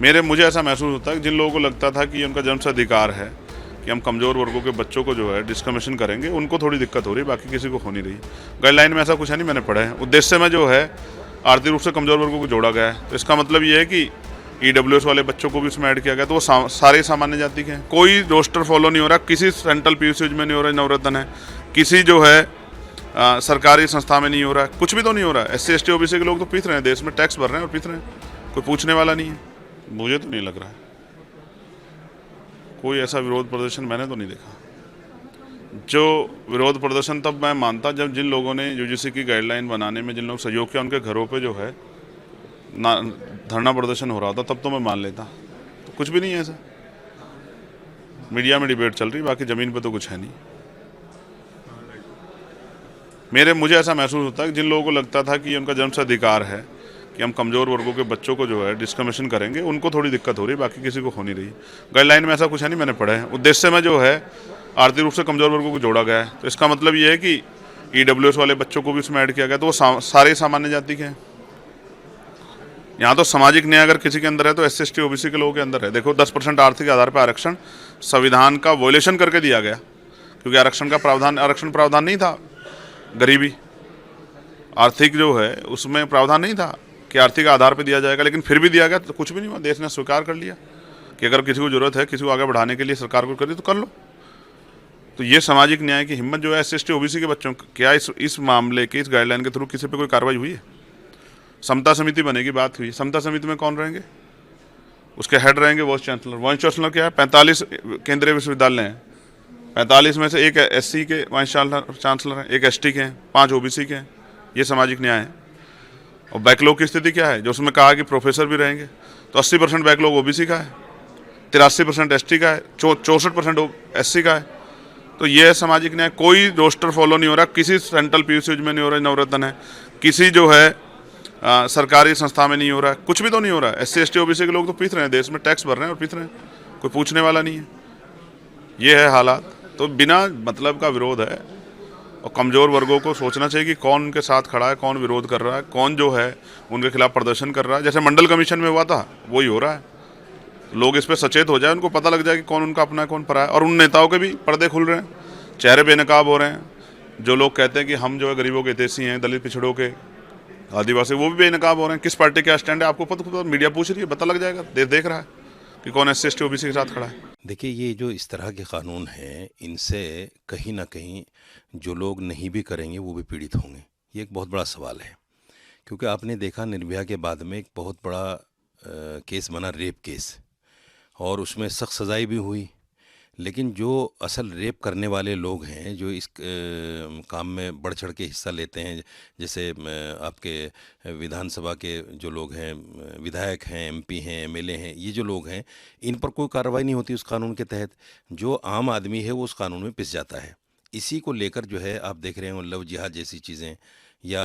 मुझे ऐसा महसूस होता है कि जिन लोगों को लगता था कि ये उनका जन्म से अधिकार है कि हम कमज़ोर वर्गों के बच्चों को जो है डिस्क्रिमिनेशन करेंगे, उनको थोड़ी दिक्कत हो रही है, बाकी किसी को हो नहीं रही। गाइडलाइन में ऐसा कुछ है नहीं, मैंने पढ़ा है। उद्देश्य में जो है आर्थिक रूप से कमज़ोर वर्गों को जोड़ा गया है, तो इसका मतलब ये है कि ईडब्ल्यूएस वाले बच्चों को भी उसमें ऐड किया गया, तो वो सारे सामान्य जाति के हैं। कोई रोस्टर फॉलो नहीं हो रहा, किसी सेंट्रल पीयूसी में नहीं हो रहा, नवरत्न है, किसी जो है सरकारी संस्था में नहीं हो रहा है, कुछ भी तो नहीं हो रहा है। SC ST OBC के लोग तो पीस रहे हैं, देश में टैक्स भर रहे हैं और पीस रहे हैं, कोई पूछने वाला नहीं है। मुझे तो नहीं लग रहा है कोई ऐसा विरोध प्रदर्शन, मैंने तो नहीं देखा। जो विरोध प्रदर्शन तब मैं मानता जब जिन लोगों ने UGC की गाइडलाइन बनाने में जिन लोग सहयोग किया उनके घरों पे जो है ना धरना प्रदर्शन हो रहा था, तब तो मैं मान लेता। तो कुछ भी नहीं है ऐसा। मीडिया में डिबेट चल रही, बाकी ज़मीन पे तो कुछ है नहीं। मुझे ऐसा महसूस होता है कि जिन लोगों को लगता था कि ये उनका जन्म से अधिकार है कि हम कमज़ोर वर्गों के बच्चों को जो है डिस्क्रिमिनेशन करेंगे, उनको थोड़ी दिक्कत हो रही है, बाकी किसी को हो नहीं रही। गाइडलाइन में ऐसा कुछ है नहीं, मैंने पढ़ा है। उद्देश्य में जो है आर्थिक रूप से कमज़ोर वर्गों को जोड़ा गया है, तो इसका मतलब ये है कि ईडब्ल्यूएस वाले बच्चों को भी उसमें ऐड किया गया, तो वो सारे सामान्य जाति के हैं। यहाँ तो सामाजिक न्याय अगर किसी के अंदर है तो SC ST OBC के लोगों के अंदर है। देखो 10% आर्थिक आधार पर आरक्षण संविधान का वॉयलेशन करके दिया गया, क्योंकि आरक्षण प्रावधान नहीं था। गरीबी आर्थिक जो है उसमें प्रावधान नहीं था कि आर्थिक आधार पर दिया जाएगा, लेकिन फिर भी दिया गया, तो कुछ भी नहीं हुआ। देश ने स्वीकार कर लिया कि अगर किसी को जरूरत है, किसी को आगे बढ़ाने के लिए सरकार को करी तो कर लो। तो ये सामाजिक न्याय की हिम्मत जो है SC ST OBC के बच्चों, क्या इस मामले के, इस गाइडलाइन के थ्रू किसी पे कोई कार्रवाई हुई है? समता समिति बनेगी, बात हुई। समता समिति में कौन रहेंगे? उसके हेड रहेंगे वाइस चांसलर। वाइस चांसलर क्या है? 45 केंद्रीय विश्वविद्यालय हैं, 45 में से एक SC के वाइस चांसलर हैं, एक ST के हैं, 5 OBC के हैं। ये सामाजिक न्याय है। और बैकलॉग की स्थिति क्या है? जो उसमें कहा कि प्रोफेसर भी रहेंगे, तो 80% बैकलॉग OBC का है, 83% ST का है, 64% SC का है। तो ये है सामाजिक न्याय। कोई रोस्टर फॉलो नहीं हो रहा, किसी सेंट्रल पीयूसी में नहीं हो रहा, नवरत्न है, किसी जो है सरकारी संस्था में नहीं हो रहा है, कुछ भी तो नहीं हो रहा है। SC ST OBC के लोग तो पीस रहे हैं, देश में टैक्स भर रहे हैं और पीस रहे हैं, कोई पूछने वाला नहीं है। ये है हालात। तो बिना मतलब का विरोध है, और कमज़ोर वर्गों को सोचना चाहिए कि कौन उनके साथ खड़ा है, कौन विरोध कर रहा है, कौन जो है उनके खिलाफ प्रदर्शन कर रहा है। जैसे मंडल कमीशन में हुआ था, वही हो रहा है। लोग इस पर सचेत हो जाए, उनको पता लग जाए कि कौन उनका अपना है, कौन पराया है। और उन नेताओं के भी पर्दे खुल रहे हैं, चेहरे बेनकाब हो रहे हैं। जो लोग कहते हैं कि हम जो है गरीबों के हितैषी हैं, दलित पिछड़ों के, आदिवासी, वो भी बेनकाब हो रहे हैं। किस पार्टी का स्टैंड है आपको पता, मीडिया पूछ रही है, पता लग जाएगा। देख रहा है कि कौन SC ST OBC के साथ खड़ा है। देखिए, ये जो इस तरह के कानून हैं, इनसे कहीं ना कहीं जो लोग नहीं भी करेंगे वो भी पीड़ित होंगे। ये एक बहुत बड़ा सवाल है, क्योंकि आपने देखा निर्भया के बाद में एक बहुत बड़ा केस बना, रेप केस, और उसमें सख्त सजाई भी हुई। लेकिन जो असल रेप करने वाले लोग हैं, जो इस काम में बढ़ चढ़ के हिस्सा लेते हैं, जैसे आपके विधानसभा के जो लोग हैं, विधायक हैं, MP हैं, MLA हैं, ये जो लोग हैं, इन पर कोई कार्रवाई नहीं होती उस कानून के तहत। जो आम आदमी है वो उस कानून में पिस जाता है। इसी को लेकर जो है आप देख रहे हो लव जिहाद जैसी चीज़ें, या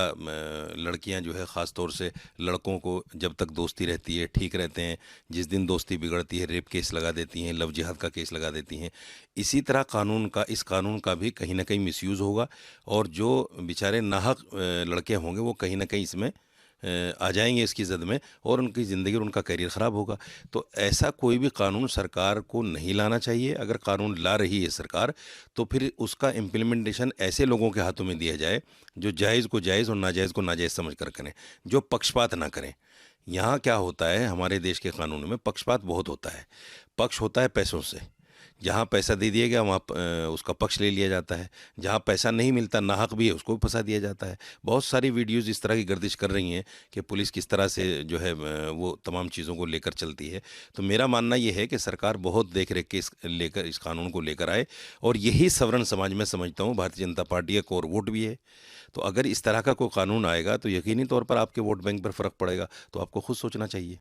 लड़कियां जो है ख़ास तौर से लड़कों को जब तक दोस्ती रहती है ठीक रहते हैं, जिस दिन दोस्ती बिगड़ती है रेप केस लगा देती हैं, लव जिहाद का केस लगा देती हैं। इसी तरह इस कानून का भी कहीं ना कहीं मिसयूज़ होगा, और जो बेचारे नाहक लड़के होंगे वो कहीं ना कहीं इसमें आ जाएंगे, इसकी ज़द में, और उनकी ज़िंदगी और उनका करियर ख़राब होगा। तो ऐसा कोई भी कानून सरकार को नहीं लाना चाहिए। अगर कानून ला रही है सरकार, तो फिर उसका इम्प्लीमेंटेशन ऐसे लोगों के हाथों में दिया जाए जो जायज़ को जायज़ और नाजायज़ को नाजायज़ समझ कर करें, जो पक्षपात ना करें। यहाँ क्या होता है, हमारे देश के कानून में पक्षपात बहुत होता है। पक्ष होता है पैसों से, जहाँ पैसा दे दिया गया वहाँ उसका पक्ष ले लिया जाता है। जहाँ पैसा नहीं मिलता, नाहक भी है, उसको भी फंसा दिया जाता है। बहुत सारी वीडियोज़ इस तरह की गर्दिश कर रही हैं कि पुलिस किस तरह से जो है वो तमाम चीज़ों को लेकर चलती है। तो मेरा मानना ये है कि सरकार बहुत देख रेख के इस कानून को लेकर आए, और यही सवर्ण समाज में समझता हूँ भारतीय जनता पार्टी का कोर वोट भी है। तो अगर इस तरह का कोई कानून आएगा तो यकीनी तौर पर आपके वोट बैंक पर फ़र्क पड़ेगा, तो आपको खुद सोचना चाहिए।